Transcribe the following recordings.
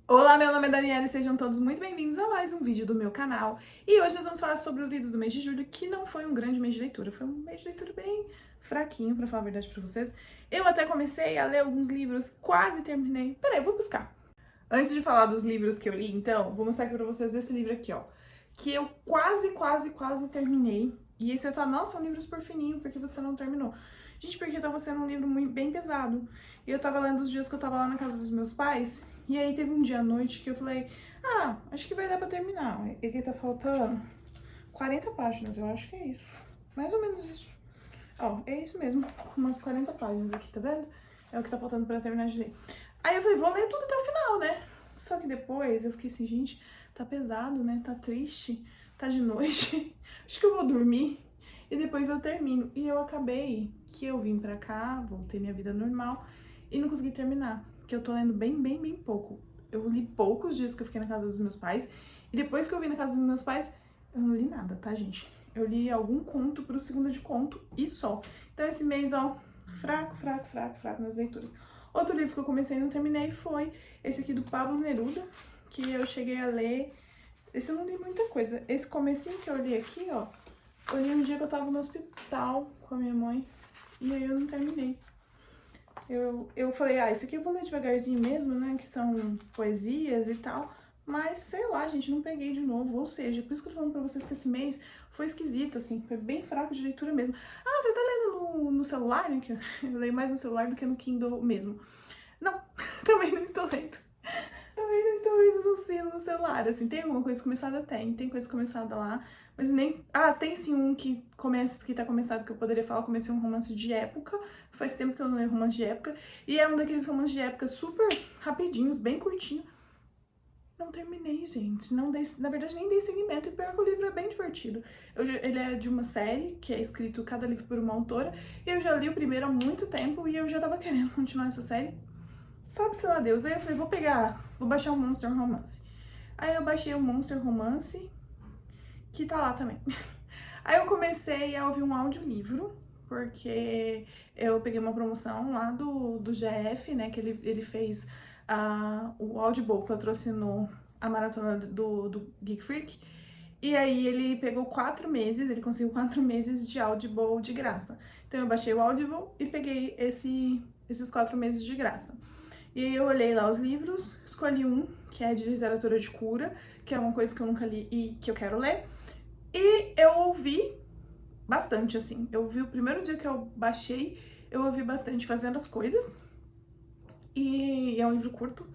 Olá, meu nome é Daniela e sejam todos muito bem-vindos a mais um vídeo do meu canal. E hoje nós vamos falar sobre os livros do mês de julho, que não foi um grande mês de leitura, foi um mês de leitura bem fraquinho, pra falar a verdade pra vocês. Eu até comecei a ler alguns livros, quase terminei. Peraí, eu vou buscar. Antes de falar dos livros que eu li, então, vou mostrar aqui pra vocês esse livro aqui, ó. Que eu quase terminei. E aí você fala, nossa, um livro super fininho, por que você não terminou? Gente, porque tava sendo um livro muito, bem pesado. E eu tava lendo os dias que eu tava lá na casa dos meus pais. E aí teve um dia à noite que eu falei, acho que vai dar pra terminar. E aqui tá faltando 40 páginas, eu acho que é isso. Mais ou menos isso. Ó, é isso mesmo. Umas 40 páginas aqui, tá vendo? É o que tá faltando pra terminar de ler. Aí eu falei, vou ler tudo até o final, né? Só que depois eu fiquei assim, gente, tá pesado, né? Tá triste, tá de noite. Acho que eu vou dormir e depois eu termino. E eu acabei que eu vim pra cá, voltei minha vida normal e não consegui terminar. Que eu tô lendo bem pouco. Eu li poucos dias que eu fiquei na casa dos meus pais. E depois que eu vim na casa dos meus pais, eu não li nada, tá, gente? Eu li algum conto pro segunda de conto e só. Então esse mês, ó, fraco nas leituras. Outro livro que eu comecei e não terminei foi esse aqui do Pablo Neruda, que eu cheguei a ler. Esse eu não li muita coisa. Esse comecinho que eu li aqui, ó, eu li um dia que eu tava no hospital com a minha mãe. E aí eu não terminei. Eu falei, esse aqui eu vou ler devagarzinho mesmo, né, que são poesias e tal, mas sei lá, gente, não peguei de novo, ou seja, por isso que eu tô falando pra vocês que esse mês foi esquisito, assim, foi bem fraco de leitura mesmo. Você tá lendo no celular, né, que eu leio mais no celular do que no Kindle mesmo. Não, também não estou lendo. Também não estou lendo no celular, assim, tem alguma coisa começada? Tem coisa começada lá, mas nem... tem sim um que tá começado que eu poderia falar, comecei um romance de época, faz tempo que eu não leio romance de época, e é um daqueles romances de época super rapidinhos, bem curtinho. Não terminei, gente, não dei, na verdade nem dei seguimento, e pior que o livro é bem divertido. Ele é de uma série, que é escrito cada livro por uma autora, e eu já li o primeiro há muito tempo, e eu já tava querendo continuar essa série. Sabe-se lá Deus. Aí eu falei, vou baixar o Monster Romance. Aí eu baixei o Monster Romance, que tá lá também. Aí eu comecei a ouvir um audiolivro, porque eu peguei uma promoção lá do GF, né, que ele fez o Audible, patrocinou a maratona do Geek Freak, e aí ele pegou 4 meses, ele conseguiu 4 meses de Audible de graça. Então eu baixei o Audible e peguei esses 4 meses de graça. E aí eu olhei lá os livros, escolhi um, que é de literatura de cura, que é uma coisa que eu nunca li e que eu quero ler. E eu ouvi bastante, assim. Eu ouvi o primeiro dia que eu baixei, eu ouvi bastante fazendo as coisas. E é um livro curto.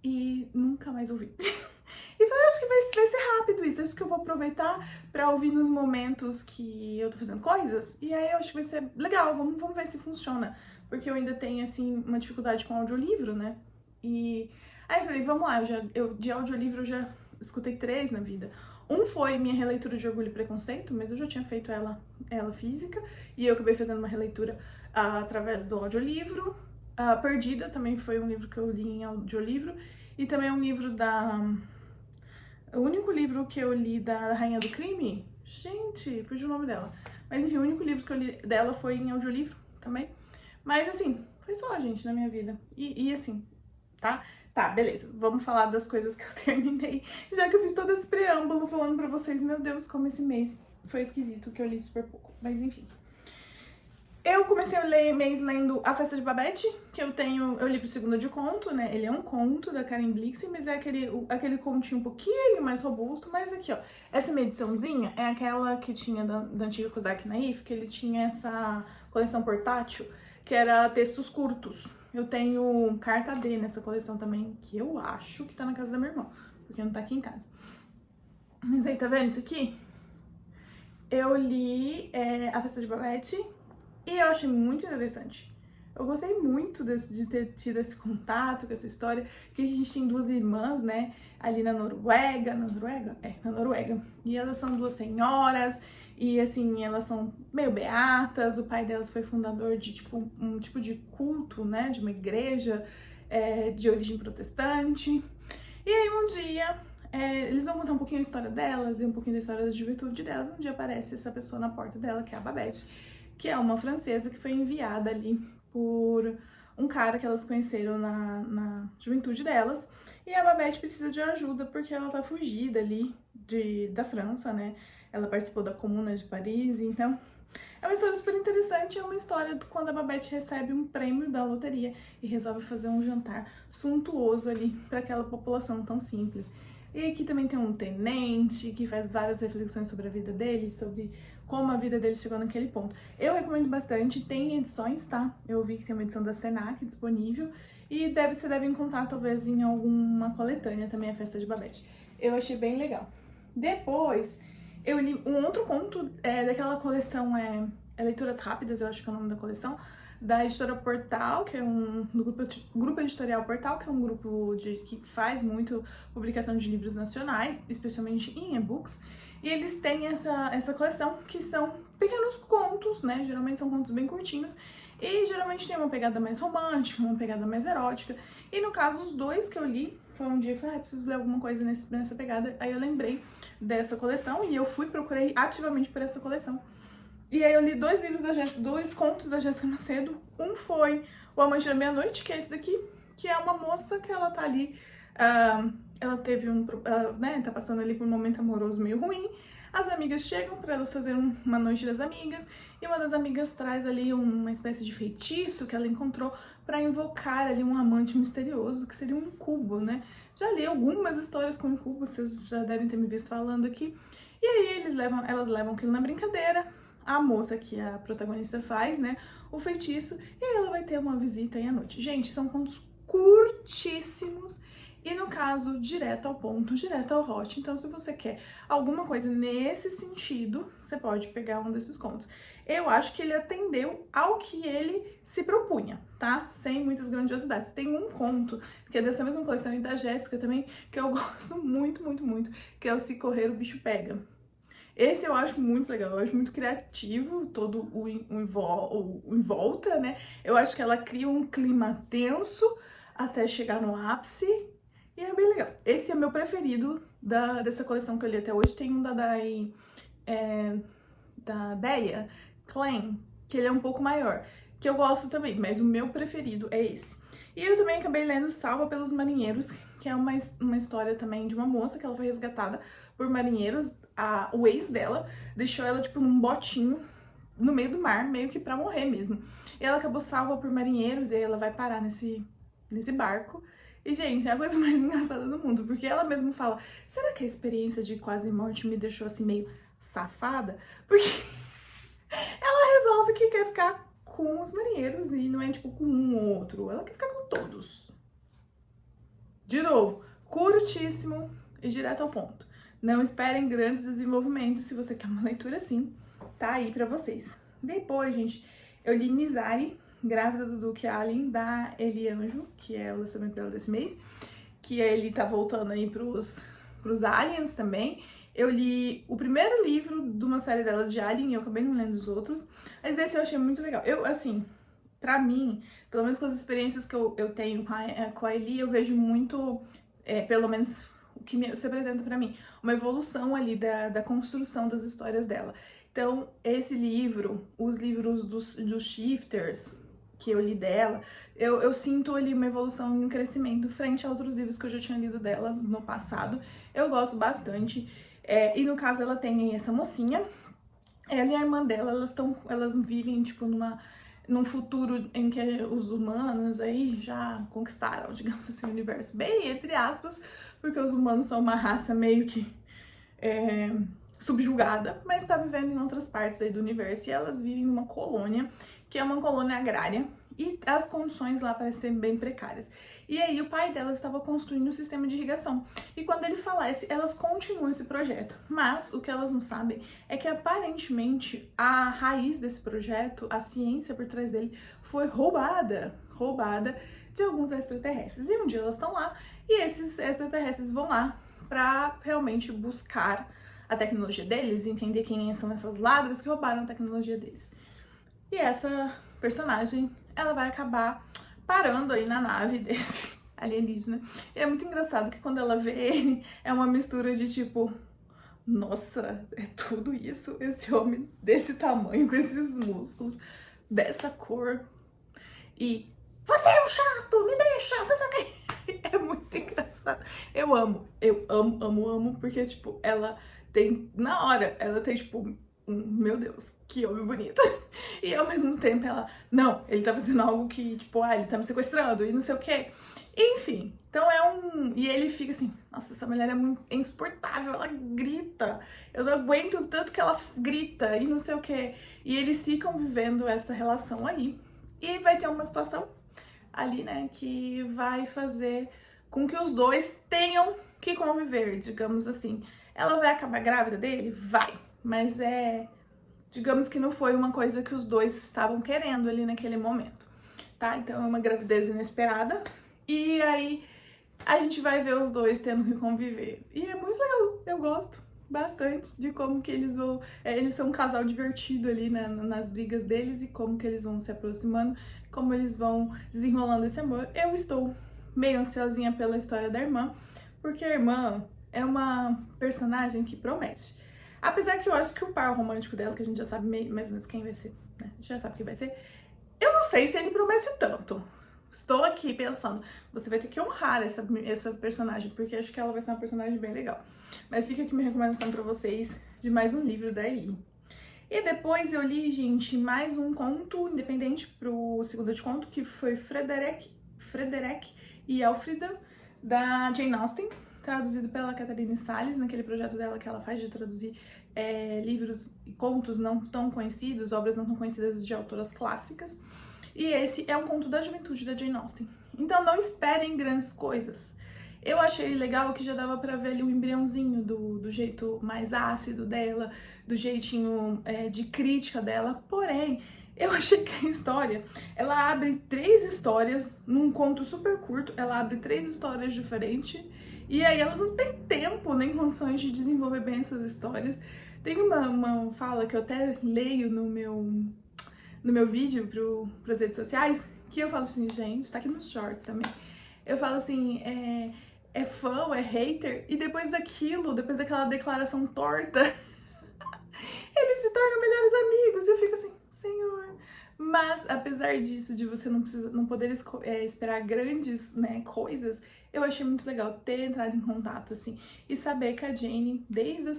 E nunca mais ouvi. E falei, acho que vai ser rápido isso. Acho que eu vou aproveitar pra ouvir nos momentos que eu tô fazendo coisas. E aí eu acho que vai ser legal, vamos ver se funciona. Porque eu ainda tenho, assim, uma dificuldade com audiolivro, né? E aí eu falei, vamos lá, de audiolivro eu já escutei 3 na vida. Um foi minha releitura de Orgulho e Preconceito, mas eu já tinha feito ela física. E eu acabei fazendo uma releitura através do audiolivro. Perdida também foi um livro que eu li em audiolivro. E também um livro o único livro que eu li da Rainha do Crime, gente, fugiu o nome dela. Mas enfim, o único livro que eu li dela foi em audiolivro também. Mas assim, foi só, gente, na minha vida. E assim, tá? Tá, beleza. Vamos falar das coisas que eu terminei. Já que eu fiz todo esse preâmbulo falando pra vocês, meu Deus, como esse mês foi esquisito, que eu li super pouco. Mas enfim. Eu comecei a ler mês lendo A Festa de Babette, que eu li pro segunda de conto, né? Ele é um conto da Karen Blixen, mas é aquele continho um pouquinho mais robusto. Mas aqui, ó, essa minha ediçãozinha é aquela que tinha da antiga Kozak Naif, que ele tinha essa coleção portátil, que era textos curtos. Eu tenho carta D nessa coleção também, que eu acho que tá na casa da minha irmã, porque não tá aqui em casa. Mas aí, tá vendo isso aqui? Eu li A Festa de Babette, e eu achei muito interessante. Eu gostei muito de ter tido esse contato com essa história, que a gente tem 2 irmãs, né, ali na Noruega, na Noruega. E elas são 2 senhoras, e assim, elas são meio beatas, o pai delas foi fundador de tipo, um tipo de culto, né, de uma igreja de origem protestante. E aí um dia, eles vão contar um pouquinho a história delas e um pouquinho da história da juventude delas. Um dia aparece essa pessoa na porta dela, que é a Babette, que é uma francesa que foi enviada ali por um cara que elas conheceram na juventude delas, e a Babette precisa de ajuda porque ela tá fugida ali da França, né? Ela participou da Comuna de Paris, então é uma história super interessante, é uma história de quando a Babette recebe um prêmio da loteria e resolve fazer um jantar suntuoso ali para aquela população tão simples. E aqui também tem um tenente que faz várias reflexões sobre a vida dele, sobre como a vida dele chegou naquele ponto. Eu recomendo bastante, tem edições, tá? Eu vi que tem uma edição da Senac disponível e você deve encontrar talvez em alguma coletânea também, a Festa de Babette. Eu achei bem legal. Depois, eu li um outro conto daquela coleção, Leituras Rápidas, eu acho que é o nome da coleção, da editora Portal, que é do grupo editorial Portal, que é um grupo que faz muito publicação de livros nacionais, especialmente em e-books. E eles têm essa coleção, que são pequenos contos, né? Geralmente são contos bem curtinhos, e geralmente tem uma pegada mais romântica, uma pegada mais erótica. E no caso, os dois que eu li, foi um dia eu falei, preciso ler alguma coisa nessa pegada. Aí eu lembrei dessa coleção e eu procurei ativamente por essa coleção. E aí eu li dois contos da Jéssica Macedo. Um foi O Amante da Meia-Noite, que é esse daqui, que é uma moça que ela tá ali, ela teve né, tá passando ali por um momento amoroso meio ruim. As amigas chegam pra elas fazerem uma noite das amigas, e uma das amigas traz ali uma espécie de feitiço que ela encontrou pra invocar ali um amante misterioso, que seria um incubo, né? Já li algumas histórias com incubo, vocês já devem ter me visto falando aqui. E aí elas levam aquilo na brincadeira, a moça que a protagonista faz, né, o feitiço, e aí ela vai ter uma visita aí à noite. Gente, são contos curtíssimos e, no caso, direto ao ponto, direto ao hot. Então, se você quer alguma coisa nesse sentido, você pode pegar um desses contos. Eu acho que ele atendeu ao que ele se propunha, tá? Sem muitas grandiosidades. Tem um conto, que é dessa mesma coleção, e da Jéssica também, que eu gosto muito, muito, muito, que é o Se Correr o Bicho Pega. Esse eu acho muito legal, eu acho muito criativo, todo o em volta, né? Eu acho que ela cria um clima tenso até chegar no ápice, e é bem legal. Esse é meu preferido dessa coleção que eu li até hoje. Tem um da Deia Klein, que ele é um pouco maior, que eu gosto também, mas o meu preferido é esse. E eu também acabei lendo Salva pelos Marinheiros, que é uma história também de uma moça que ela foi resgatada por marinheiros. O ex dela deixou ela, tipo, num botinho no meio do mar, meio que pra morrer mesmo. E ela acabou salva por marinheiros, e aí ela vai parar nesse barco. E, gente, é a coisa mais engraçada do mundo, porque ela mesma fala, será que a experiência de quase morte me deixou, assim, meio safada? Porque ela resolve que quer ficar com os marinheiros, e não é, tipo, com um ou outro. Ela quer ficar com todos. De novo, curtíssimo e direto ao ponto. Não esperem grandes desenvolvimentos, se você quer uma leitura assim, tá aí pra vocês. Depois, gente, eu li Nizari, Grávida do Duque Allen, da Eli Anjo, que é o lançamento dela desse mês, que ele tá voltando aí pros aliens também. Eu li o primeiro livro de uma série dela de Alien, eu acabei não lendo os outros, mas esse eu achei muito legal. Eu, assim, pra mim, pelo menos com as experiências que eu tenho com a Eli, eu vejo muito, pelo menos o que se apresenta pra mim, uma evolução ali da construção das histórias dela. Então, esse livro, os livros dos Shifters, que eu li dela, eu sinto ali uma evolução e um crescimento frente a outros livros que eu já tinha lido dela no passado. Eu gosto bastante. E no caso, ela tem essa mocinha, ela e a irmã dela, elas vivem, tipo, num futuro em que os humanos aí já conquistaram, digamos assim, o universo, bem entre aspas, porque os humanos são uma raça meio que subjugada, mas está vivendo em outras partes aí do universo, e elas vivem numa colônia, que é uma colônia agrária, e as condições lá parecem ser bem precárias. E aí o pai delas estava construindo um sistema de irrigação, e quando ele falece, elas continuam esse projeto. Mas o que elas não sabem é que aparentemente a raiz desse projeto, a ciência por trás dele, foi roubada de alguns extraterrestres. E um dia elas estão lá, e esses extraterrestres vão lá para realmente buscar a tecnologia deles, entender quem são essas ladras que roubaram a tecnologia deles. E essa personagem, ela vai acabar parando aí na nave desse alienígena. E é muito engraçado que quando ela vê ele, é uma mistura de tipo, nossa, é tudo isso? Esse homem desse tamanho, com esses músculos, dessa cor. E você é um chato, me deixa, não sei o que. É muito engraçado. Eu amo, porque, tipo, ela tem, na hora, ela tem, tipo, meu Deus, que homem bonito. E ao mesmo tempo ela, não, ele tá fazendo algo que, tipo, ele tá me sequestrando e não sei o quê. Enfim, então e ele fica assim, nossa, essa mulher é muito insuportável, ela grita, eu não aguento o tanto que ela grita e não sei o quê. E eles ficam vivendo essa relação aí. E vai ter uma situação ali, né, que vai fazer com que os dois tenham que conviver, digamos assim. Ela vai acabar grávida dele? Vai, mas digamos que não foi uma coisa que os dois estavam querendo ali naquele momento, tá? Então é uma gravidez inesperada e aí a gente vai ver os dois tendo que conviver. E é muito legal, eu gosto bastante de como que eles vão... eles são um casal divertido ali, né, nas brigas deles e como que eles vão se aproximando, como eles vão desenrolando esse amor. Eu estou meio ansiosinha pela história da irmã, porque a irmã é uma personagem que promete. Apesar que eu acho que o par romântico dela, que a gente já sabe mais ou menos quem vai ser, né? A gente já sabe quem vai ser. Eu não sei se ele promete tanto. Estou aqui pensando, você vai ter que honrar essa personagem, porque acho que ela vai ser uma personagem bem legal. Mas fica aqui minha recomendação pra vocês de mais um livro da Eli. E depois eu li, gente, mais um conto independente pro Segunda de Conto, que foi Frederick e Elfrida, da Jane Austen, traduzido pela Catarina Salles, naquele projeto dela que ela faz de traduzir livros e contos não tão conhecidos, obras não tão conhecidas de autoras clássicas. E esse é um conto da juventude da Jane Austen. Então não esperem grandes coisas. Eu achei legal que já dava pra ver ali o embriãozinho do jeito mais ácido dela, do jeitinho de crítica dela. Porém, eu achei que a história, ela abre 3 histórias num conto super curto, ela abre 3 histórias diferentes, e aí ela não tem tempo nem condições de desenvolver bem essas histórias. Tem uma fala que eu até leio no meu vídeo pras redes sociais, que eu falo assim, gente, tá aqui nos shorts também. Eu falo assim, é fã ou é hater, e depois daquela declaração torta, eles se tornam melhores amigos. E eu fico assim, senhor. Mas, apesar disso, de você não poder esperar grandes, né, coisas, eu achei muito legal ter entrado em contato, assim, e saber que a Jane, desde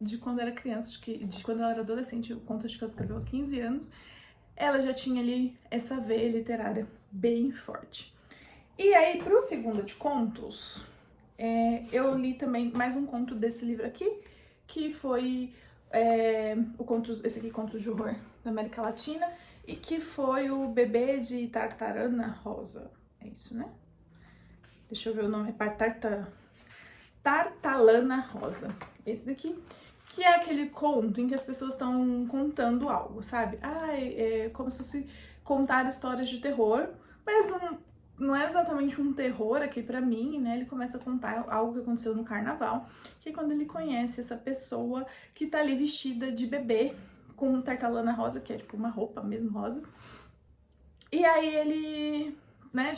de quando era criança, de quando ela era adolescente, eu conto acho que ela escreveu aos 15 anos, ela já tinha ali essa veia literária bem forte. E aí, pro Segunda de Contos, eu li também mais um conto desse livro aqui, que foi esse aqui, Contos de Horror da América Latina, e que foi o Bebê de Tartarana Rosa. É isso, né? Deixa eu ver o nome, Tartalana Rosa. Esse daqui, que é aquele conto em que as pessoas estão contando algo, sabe? É como se fosse contar histórias de terror, mas não é exatamente um terror aqui pra mim, né? Ele começa a contar algo que aconteceu no carnaval, que é quando ele conhece essa pessoa que tá ali vestida de bebê, com tartalana rosa, que é tipo uma roupa mesmo rosa. E aí ele, né,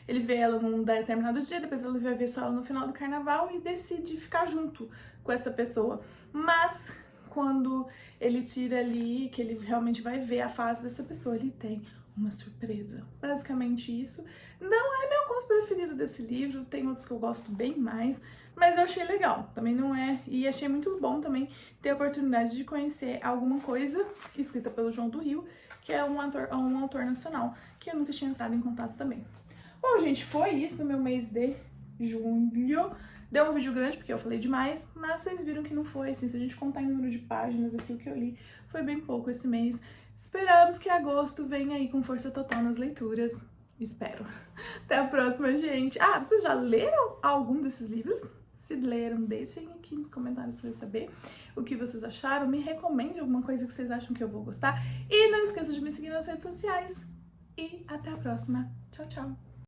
ele vê ela num determinado dia, depois ele vai ver só ela no final do carnaval e decide ficar junto com essa pessoa. Mas quando ele tira ali, que ele realmente vai ver a face dessa pessoa, ele tem uma surpresa. Basicamente isso. Não é meu conto preferido desse livro, tem outros que eu gosto bem mais, mas eu achei legal, também não é... E achei muito bom também ter a oportunidade de conhecer alguma coisa escrita pelo João do Rio, que é um autor nacional, que eu nunca tinha entrado em contato também. Bom, gente, foi isso no meu mês de julho. Deu um vídeo grande porque eu falei demais, mas vocês viram que não foi assim. Se a gente contar em número de páginas aqui, o que eu li foi bem pouco esse mês. Esperamos que agosto venha aí com força total nas leituras. Espero. Até a próxima, gente. Ah, vocês já leram algum desses livros? Se leram, deixem aqui nos comentários pra eu saber o que vocês acharam. Me recomende alguma coisa que vocês acham que eu vou gostar. E não esqueça de me seguir nas redes sociais. E até a próxima. Tchau, tchau.